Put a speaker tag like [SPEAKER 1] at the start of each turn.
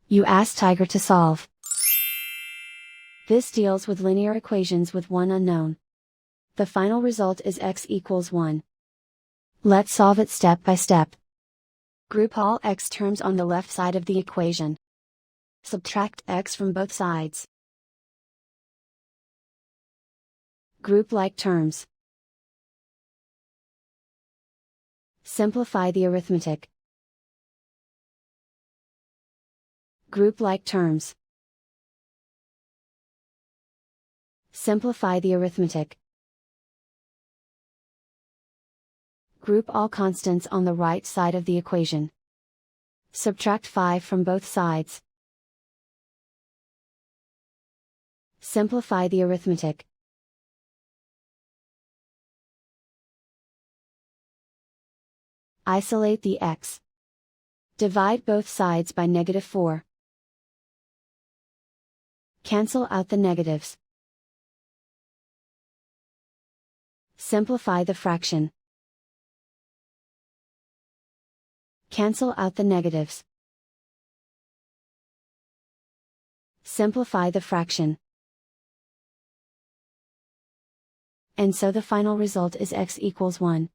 [SPEAKER 1] You ask Tiger to solve. This deals with linear equations with one unknown. The final result is x equals 1. Let's solve it step by step. Group all x terms on the left side of the equation. Subtract x from both sides. Group like terms. Simplify the arithmetic. Group like terms. Simplify the arithmetic. Group all constants on the right side of the equation. Subtract 5 from both sides. Simplify the arithmetic. Isolate the x. Divide both sides by -4. Cancel out the negatives. Simplify the fraction. Cancel out the negatives. Simplify the fraction. And so the final result is x equals 1.